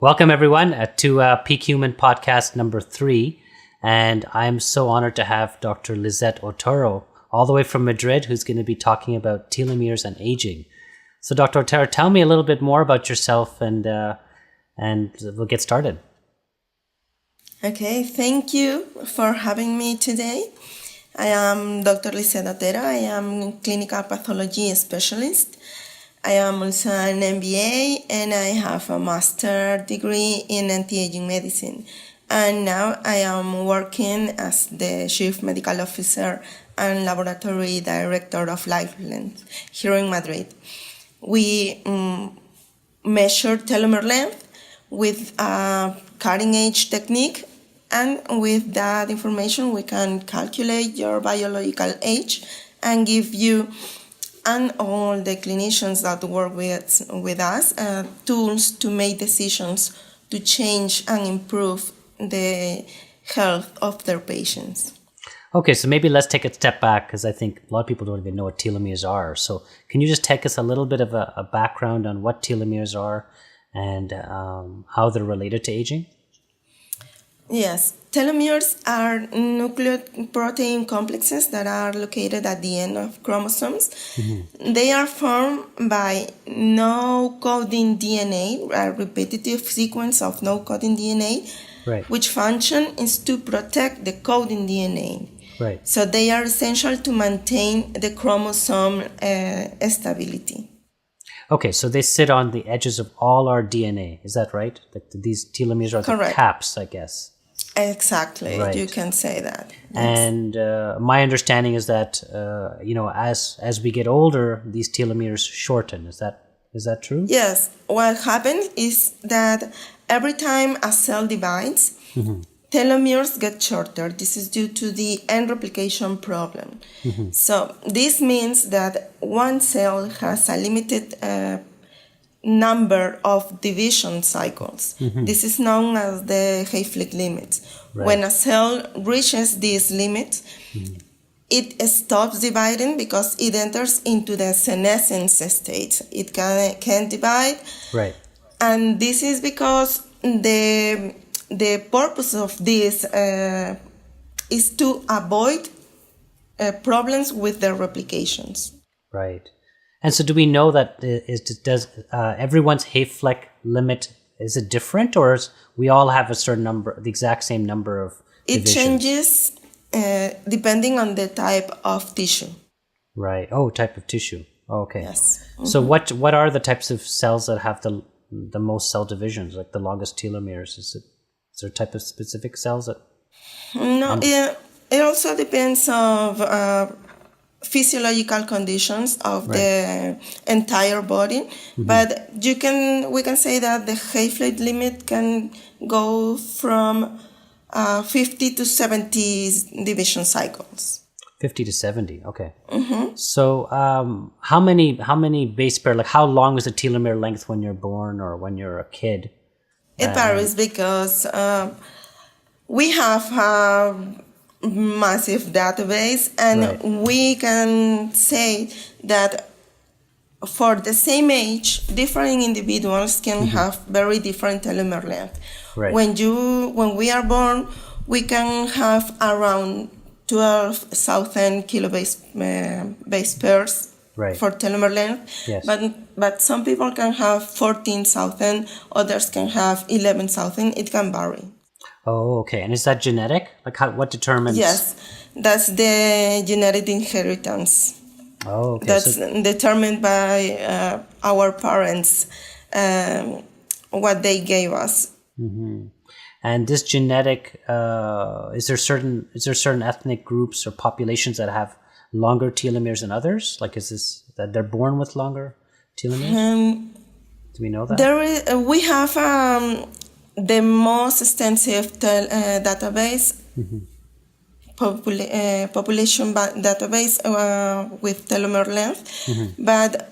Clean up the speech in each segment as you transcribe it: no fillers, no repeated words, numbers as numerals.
Welcome, everyone, to Peak Human podcast number 3. And I'm so honored to have Dr. Lissette Otero, all the way from Madrid, who's going to be talking about telomeres and aging. So, Dr. Otero, tell me a little bit more about yourself, and we'll get started. Okay, thank you for having me today. I am Dr. Lissette Otero. I am a clinical pathology specialist. I am also an MBA, and I have a master's degree in anti-aging medicine. And now I am working as the Chief Medical Officer and Laboratory Director of Lifelength here in Madrid. We measure telomere length with a cutting-edge technique, and with that information we can calculate your biological age and give you and all the clinicians that work with us tools to make decisions to change and improve the health of their patients. Okay, so maybe let's take a step back, because I think a lot of people don't even know what telomeres are. So can you just take us a little bit of a background on what telomeres are and how they're related to aging? Yes, telomeres are nucleoprotein complexes that are located at the end of chromosomes. Mm-hmm. They are formed by no-coding DNA, a repetitive sequence of no-coding DNA, right, which function is to protect the coding DNA. Right. So they are essential to maintain the chromosome stability. Okay, so they sit on the edges of all our DNA. Is that right? Like these telomeres are Correct. The caps, I guess. Exactly, right. You can say that. Yes. And my understanding is that as we get older, these telomeres shorten. Is that true? Yes. What happens is that every time a cell divides, mm-hmm, telomeres get shorter. This is due to the end replication problem. Mm-hmm. So this means that one cell has a limited number of division cycles. Mm-hmm. This is known as the Hayflick limit. Right. When a cell reaches this limit, mm-hmm, it stops dividing because it enters into the senescence state. It can't divide. Right. And this is because the purpose of this is to avoid problems with the replications. Right. And so do we know that does everyone's Hayflick limit, is it different, or is we all have a certain number, the exact same number of divisions? It changes depending on the type of tissue. Right. Oh, type of tissue. Okay. Yes. Mm-hmm. So what are the types of cells that have the most cell divisions, like the longest telomeres? Is there a type of specific cells that? No, it also depends on physiological conditions of right, the entire body, mm-hmm, but we can say that the Hayflick limit can go from 50 to 70 division cycles. 50 to 70, okay. Mm-hmm. So how many base pair, like how long is the telomere length when you're born or when you're a kid? It varies because we have a massive database, and right, we can say that for the same age, different individuals can, mm-hmm, have very different telomere length. Right. When we are born, we can have around 12,000 kilobase base pairs, right, for telomere length. Yes. But some people can have 14,000, others can have 11,000. It can vary. Oh, okay. And is that genetic? Like what determines? Yes, that's the genetic inheritance. Oh, okay. That's determined by our parents, what they gave us. Mm-hmm. And this genetic, is there certain ethnic groups or populations that have longer telomeres than others? Like, is this that they're born with longer telomeres? Do we know that? We have the most extensive database, mm-hmm, population database with telomere length, mm-hmm, but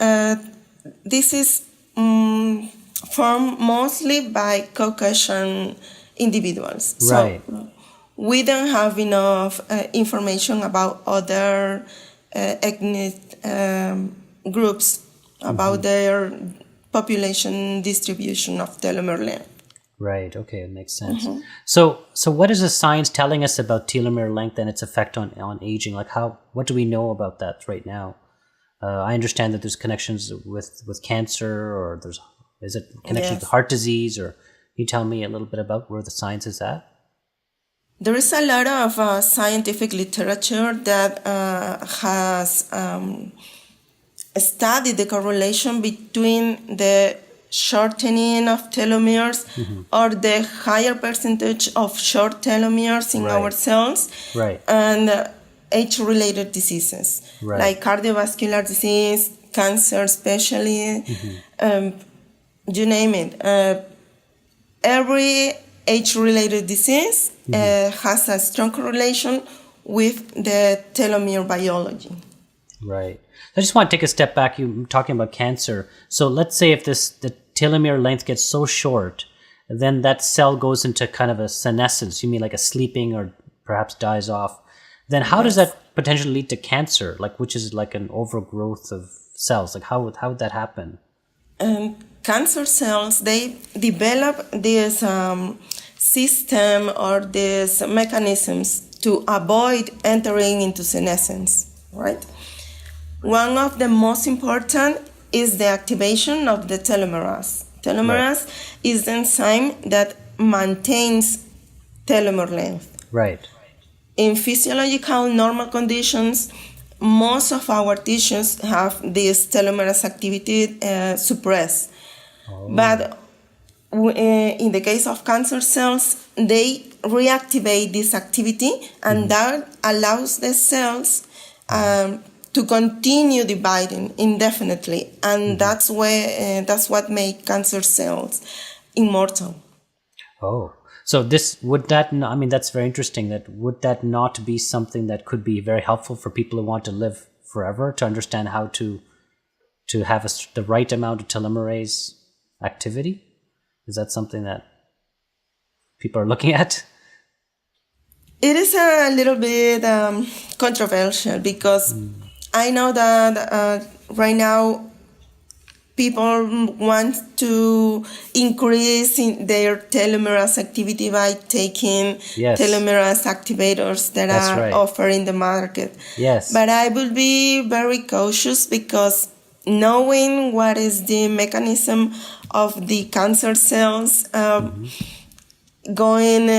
this is formed mostly by Caucasian individuals. Right. So we don't have enough information about other ethnic groups, about, mm-hmm, their population distribution of telomere length. Right. Okay, it makes sense. So what is the science telling us about telomere length and its effect on aging? Like what do we know about that right now? I understand that there's connections with cancer, or is it connections with heart disease, or can you tell me a little bit about where the science is at? There is a lot of scientific literature that has studied the correlation between the shortening of telomeres or the higher percentage of short telomeres in our cells and age-related diseases like cardiovascular disease, cancer especially, you name it. Every age-related disease has a strong correlation with the telomere biology. Right. I just want to take a step back. You're talking about cancer. So let's say if the telomere length gets so short, then that cell goes into kind of a senescence. You mean like a sleeping, or perhaps dies off. Then how does that potentially lead to cancer? Like, which is like an overgrowth of cells. Like how would that happen? Cancer cells, they develop this system or these mechanisms to avoid entering into senescence, right? One of the most important is the activation of the telomerase. Telomerase is the enzyme that maintains telomere length. Right. In physiological normal conditions, most of our tissues have this telomerase activity suppressed. But in the case of cancer cells, they reactivate this activity, and that allows the cells to continue dividing indefinitely, and that's what makes cancer cells immortal. Oh, so that's very interesting. Would that not be something that could be very helpful for people who want to live forever, to understand how to have the right amount of telomerase activity? Is that something that people are looking at? It is a little bit controversial because I know that right now people want to increase their telomerase activity by taking telomerase activators that are offered in the market. Yes. But I would be very cautious because knowing what is the mechanism of the cancer cells going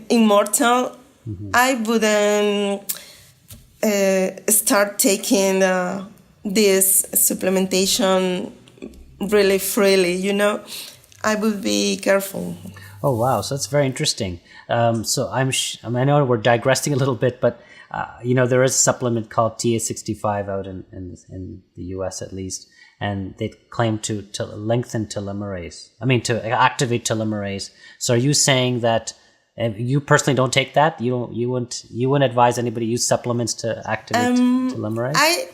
immortal, I wouldn't start taking this supplementation really freely, I would be careful. Oh, wow. So that's very interesting. So I know we're digressing a little bit, but there is a supplement called TA65 out in the US at least, and they claim to lengthen telomerase. To activate telomerase. So are you saying that you personally don't take that? You wouldn't advise anybody use supplements to activate telomerase?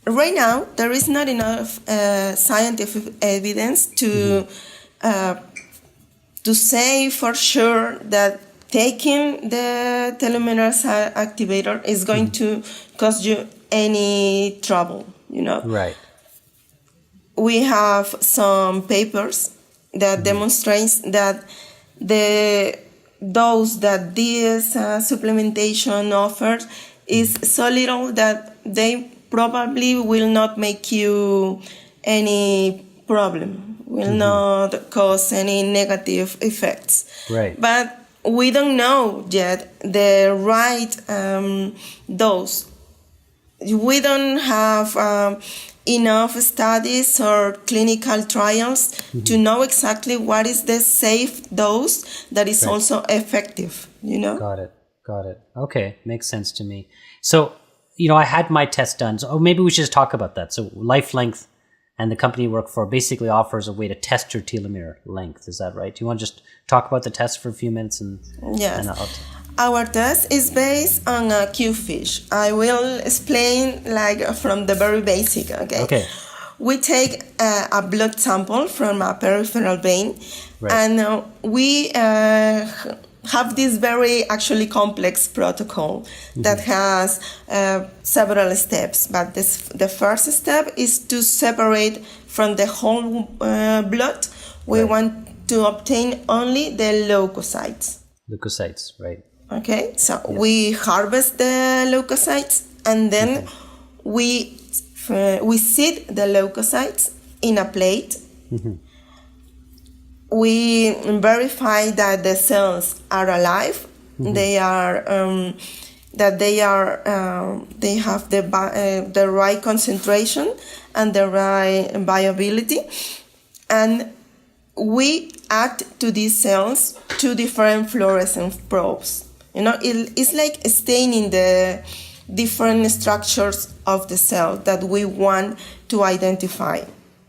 Right now, there is not enough scientific evidence to say for sure that taking the telomerase activator is going to cause you any trouble, Right. We have some papers that demonstrates that the dose that this supplementation offers is so little that they probably will not make you any problem, will not cause any negative effects. Right. But we don't know yet the right dose. We don't have enough studies or clinical trials to know exactly what is the safe dose that is also effective, Got it. Okay, makes sense to me. So, I had my test done. So maybe we should just talk about that. So LifeLength and the company you work for basically offers a way to test your telomere length. Is that right? Do you want to just talk about the test for a few minutes? Yes. Our test is based on a Q-fish. I will explain from the very basic, okay? We take a blood sample from a peripheral vein, and we have this very complex protocol that has several steps. But the first step is to separate from the whole blood. We want to obtain only the leukocytes. Leukocytes, right. Okay, so we harvest the leukocytes, and then we seed the leukocytes in a plate. We verify that the cells are alive. They are they have the right concentration and the right viability, and we add to these cells 2 different fluorescent probes. It's like staining the different structures of the cell that we want to identify.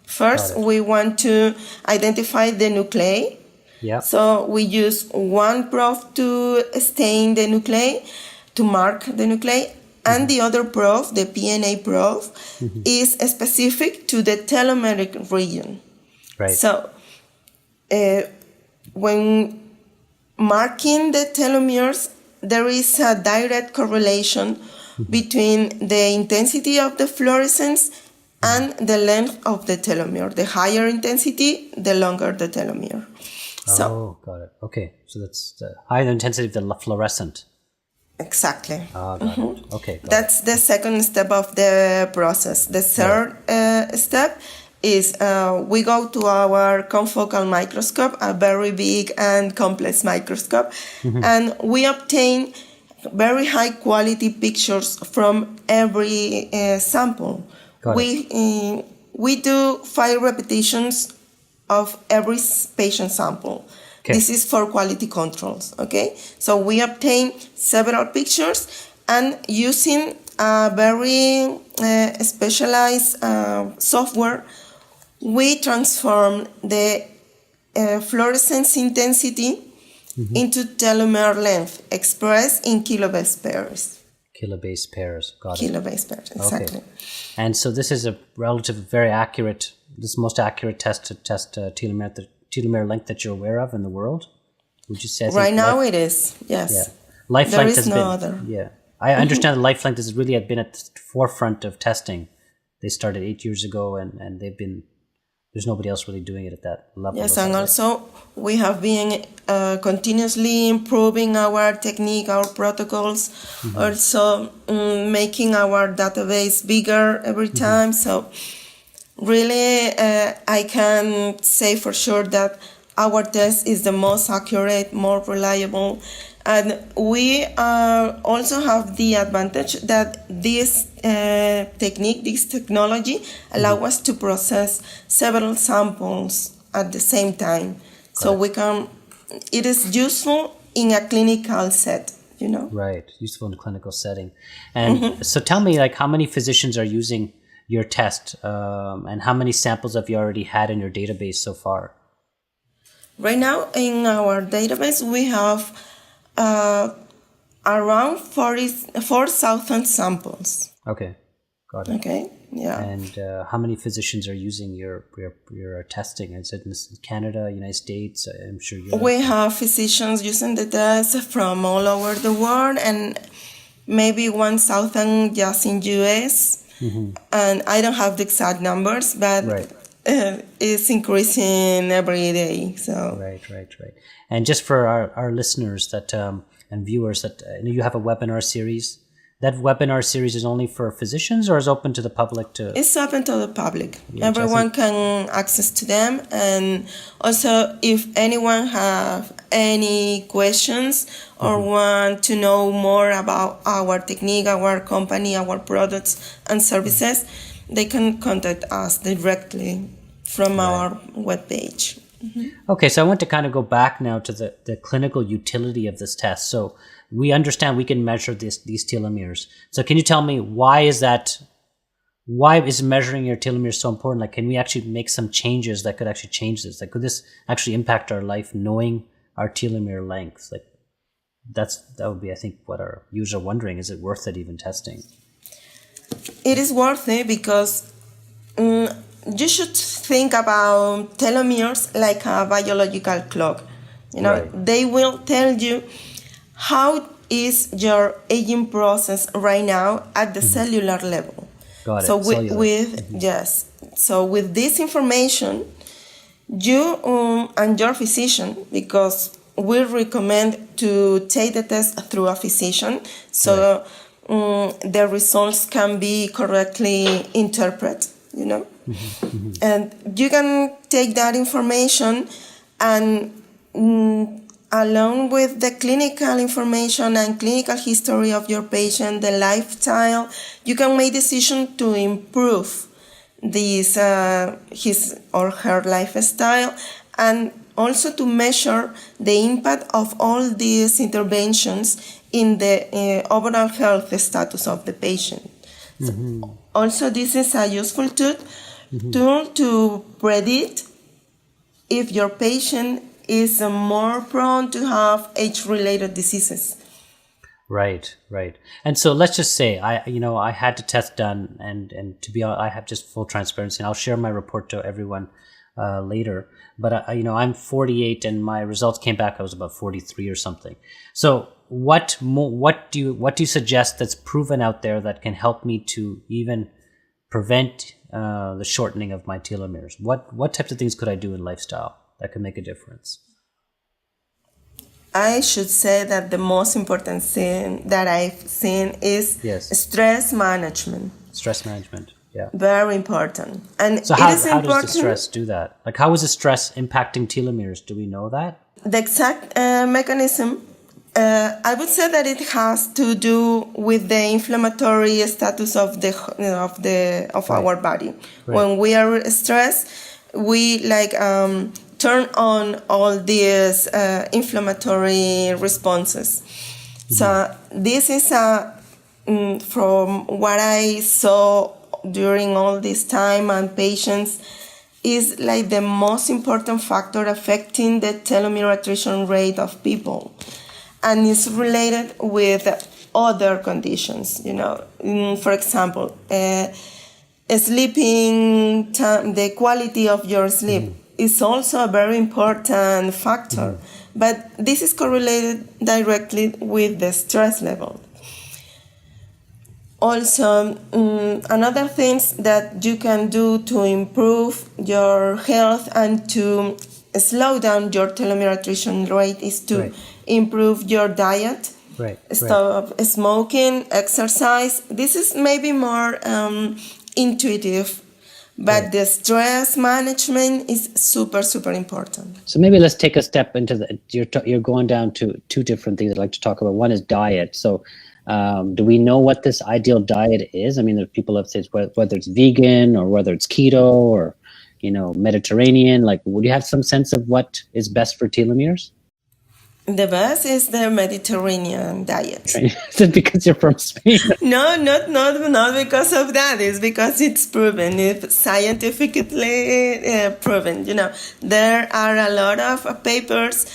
First, we want to identify the nuclei. Yeah. So we use one probe to stain the nuclei, to mark the nuclei, and the other probe, the PNA probe, is specific to the telomeric region. Right. So when marking the telomeres, there is a direct correlation between the intensity of the fluorescence and the length of the telomere. The higher intensity, the longer the telomere. Got it. Okay, so that's the higher intensity of the fluorescent. Exactly. Got it. Okay. That's the second step of the process. The third step is we go to our confocal microscope, a very big and complex microscope, and we obtain very high quality pictures from every sample. We do 5 repetitions of every patient sample. Okay. This is for quality controls, okay? So we obtain several pictures, and using a very specialized software, we transform the fluorescence intensity into telomere length, expressed in kilobase pairs. Kilobase pairs, got it. Kilobase pairs, exactly. Okay. And so this is a very accurate, most accurate test to test telomere length that you're aware of in the world? Would you say? Right now it is, yes. Yeah. Life there length is has no been, other. Yeah. I understand that life length has really been at the forefront of testing. They started 8 years ago, and they've been, there's nobody else really doing it at that level. Yes, and also we have been continuously improving our technique, our protocols, also making our database bigger every time. So really, I can say for sure that our test is the most accurate, more reliable, and we also have the advantage that this technique, this technology, allow us to process several samples at the same time. So we can, it is useful in a clinical set, Right, useful in a clinical setting. And so tell me, like, how many physicians are using your test, and how many samples have you already had in your database so far? Right now in our database we have around 4,000 samples. Okay, got it. Okay, yeah. And how many physicians are using your testing? Is it in Canada, United States? I'm sure you. We have physicians using the test from all over the world, and maybe 1,000 just in US. And I don't have the exact numbers, but it's increasing every day. So right. And just for our listeners that and viewers that you have a webinar series. That webinar series is only for physicians, or is open to the public too? It's open to the public. Everyone can access to them, and also if anyone have any questions or want to know more about our technique, our company, our products and services, they can contact us directly from our webpage. Okay, so I want to kind of go back now to the clinical utility of this test. So we understand we can measure these telomeres. So can you tell me why is measuring your telomeres so important? Like, can we actually make some changes that could actually change this? Like, could this actually impact our life, knowing our telomere length? Like, that would be, I think, what our users are wondering. Is it worth it even testing? It is worth it because you should think about telomeres like a biological clock. They will tell you how is your aging process right now at the cellular level. Got it. So So with this information, you and your physician, because we recommend to take the test through a physician, so the results can be correctly interpreted, And you can take that information and along with the clinical information and clinical history of your patient, the lifestyle, you can make decision to improve his or her lifestyle, and also to measure the impact of all these interventions in the overall health status of the patient. So also, this is a useful tool to predict if your patient is more prone to have age-related diseases. Right. And so let's just say I had the test done, and to be honest, I have just full transparency, and I'll share my report to everyone later. But I'm 48, and my results came back I was about 43 or something. So what do you suggest that's proven out there that can help me to even prevent the shortening of my telomeres? What types of things could I do in lifestyle that could make a difference? I should say that the most important thing that I've seen is stress management. Stress management, yeah. Very important. And so how does the stress do that? Like, how is the stress impacting telomeres? Do we know that? The exact mechanism, I would say that it has to do with the inflammatory status of our body. Right. When we are stressed, we turn on all these inflammatory responses. So this is from what I saw during all this time and patients, is like the most important factor affecting the telomere attrition rate of people, and is related with other conditions. For example, sleeping time, the quality of your sleep is also a very important factor, but this is correlated directly with the stress level. Also, another things that you can do to improve your health and to slow down your telomere attrition rate is to improve your diet, stop smoking, exercise. This is maybe more intuitive, but the stress management is super, super important. So maybe let's take a step into you're going down to two different things I'd like to talk about. One is diet. So do we know what this ideal diet is? I mean, there's people that say whether it's vegan or whether it's keto or, Mediterranean. Like, would you have some sense of what is best for telomeres? The best is the Mediterranean diet. Is it because you're from Spain? No, not because of that. It's because it's proven. It's scientifically proven. There are a lot of papers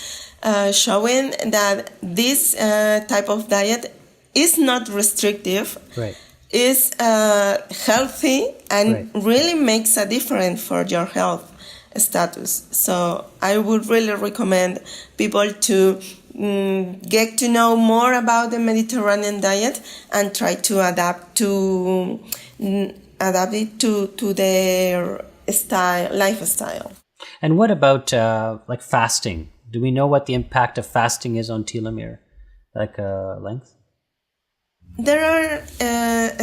showing that this type of diet is not restrictive. Right. Is healthy and really makes a difference for your health status. So I would really recommend people to get to know more about the Mediterranean diet and try to adapt it to their lifestyle. And what about fasting? Do we know what the impact of fasting is on telomere length? There are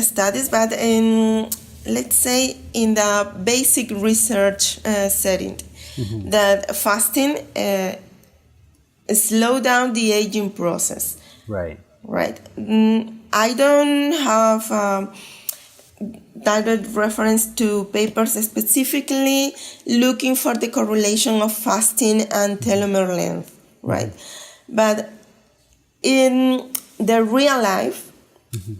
studies, but let's say in the basic research setting, that fasting slow down the aging process. Right. I don't have direct reference to papers specifically looking for the correlation of fasting and telomere length, right? But in the real life,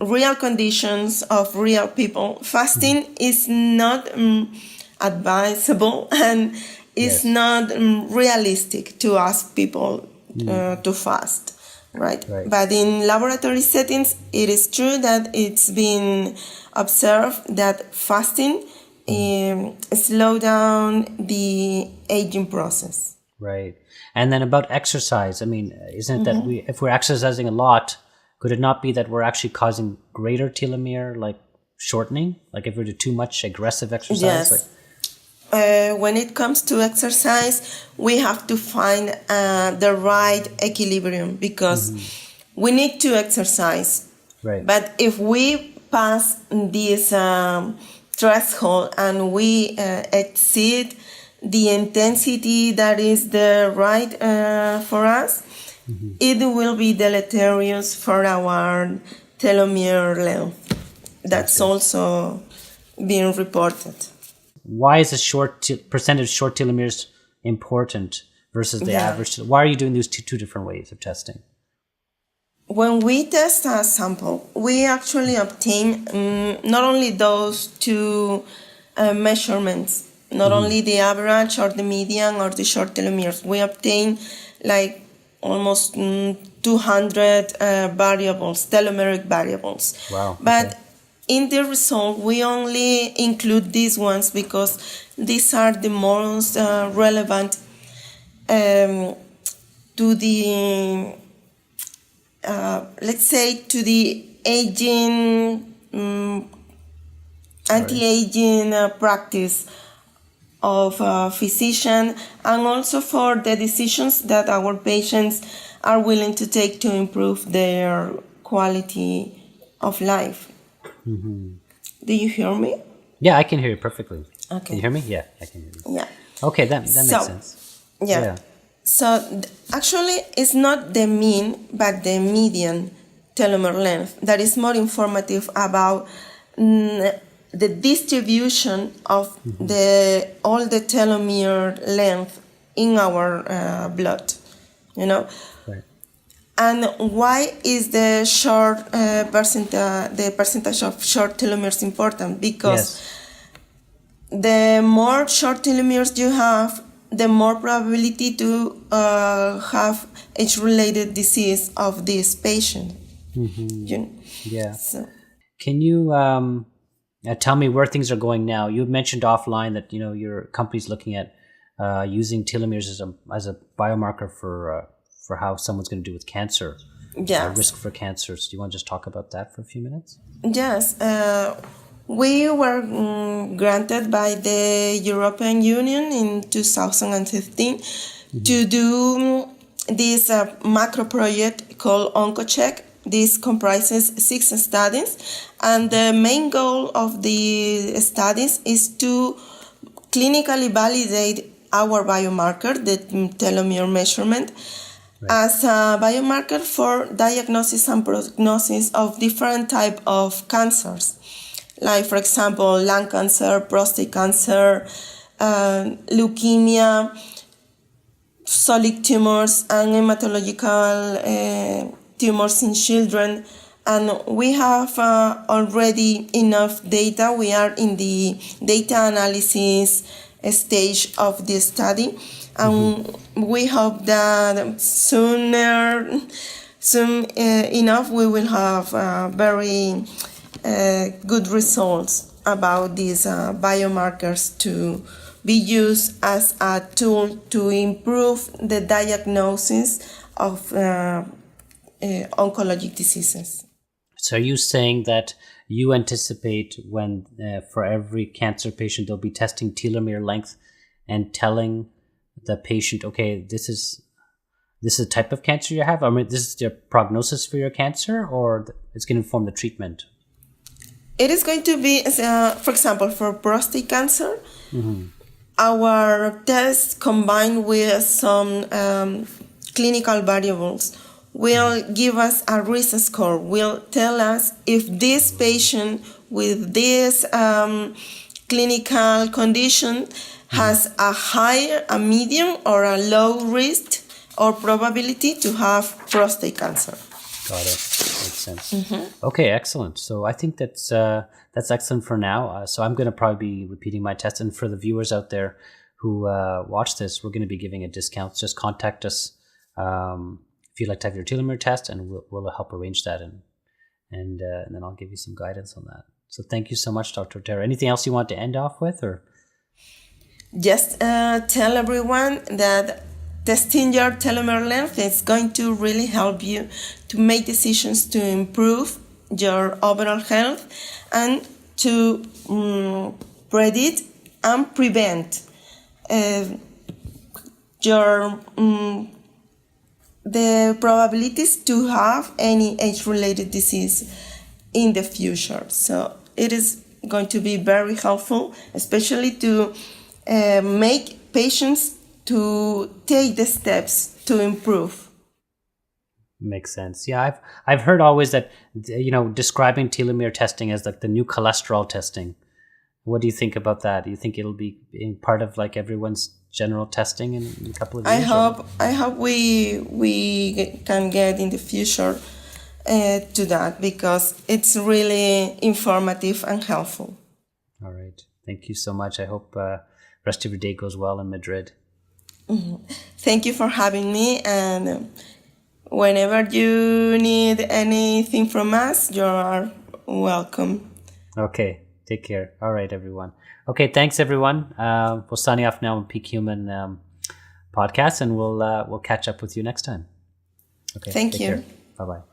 real conditions of real people, fasting is not advisable and is not realistic to ask people to fast, right? But in laboratory settings, it is true that it's been observed that fasting slow down the aging process. Right. And then about exercise, I mean, isn't it that if we're exercising a lot, could it not be that we're actually causing greater telomere shortening? Like if we do too much aggressive exercise? Yes. when it comes to exercise, we have to find the right equilibrium, because we need to exercise. Right. But if we pass this threshold and we exceed the intensity that is the right for us, it will be deleterious for our telomere length. That's also being reported. Why is a percentage short telomeres important versus the average? Why are you doing these two different ways of testing? When we test a sample, we actually obtain not only those two measurements, not only the average or the median or the short telomeres. We obtain like almost 200 variables, telomeric variables. Wow. But in the result, we only include these ones because these are the most relevant to the, let's say, to the aging, anti-aging practice of a physician, and also for the decisions that our patients are willing to take to improve their quality of life. Do you hear me? Yeah, I can hear you perfectly. Okay. Can you hear me? Yeah, I can hear you. Yeah. Okay, that makes sense. Yeah. So actually, it's not the mean, but the median telomere length that is more informative about the distribution of all the telomere length in our blood, you know. Right. And why is the percentage of short telomeres important? Because the more short telomeres you have, the more probability to have age-related disease of this patient. Yeah. So. Can you tell me where things are going now? You mentioned offline that your company's looking at using telomeres as a biomarker for how someone's going to do with cancer. Yes. Risk for cancers. Do you want to just talk about that for a few minutes? Yes. We were granted by the European Union in 2015 to do this macro project called OncoCheck. This comprises 6 studies, and the main goal of the studies is to clinically validate our biomarker, the telomere measurement, as a biomarker for diagnosis and prognosis of different types of cancers. Like, for example, lung cancer, prostate cancer, leukemia, solid tumors, and hematological tumors in children. And we have already enough data. We are in the data analysis stage of this study. And we hope that soon enough we will have very good results about these biomarkers to be used as a tool to improve the diagnosis of oncologic diseases. So are you saying that you anticipate when for every cancer patient they'll be testing telomere length and telling the patient, okay, this is the type of cancer you have? I mean, this is your prognosis for your cancer, or it's going to inform the treatment? It is going to be, for example, for prostate cancer, our tests combined with some clinical variables will give us a risk score, will tell us if this patient with this clinical condition has a high, a medium, or a low risk or probability to have prostate cancer. Got it. Makes sense. Okay, excellent. So I think that's excellent for now. So I'm going to probably be repeating my test. And for the viewers out there who watch this, we're going to be giving a discount. Just contact us if you'd like to have your telomere test, and we'll help arrange that. And then I'll give you some guidance on that. So thank you so much, Dr. Otero. Anything else you want to end off with, or? Just tell everyone that testing your telomere length is going to really help you to make decisions to improve your overall health and to predict and prevent your the probabilities to have any age-related disease in the future. So it is going to be very helpful, especially to make patients to take the steps to improve. Makes sense. Yeah, I've heard always that, describing telomere testing as like the new cholesterol testing. What do you think about that? Do you think it'll be in part of like everyone's general testing in a couple of years? I hope we can get in the future to that, because it's really informative and helpful. All right. Thank you so much. I hope rest of your day goes well in Madrid. Mm-hmm. Thank you for having me, and whenever you need anything from us, you are welcome. Okay. Take care. All right, everyone. Okay, thanks, everyone. We'll sign off now on Peak Human podcast, and we'll catch up with you next time. Okay. Thank you. Bye-bye.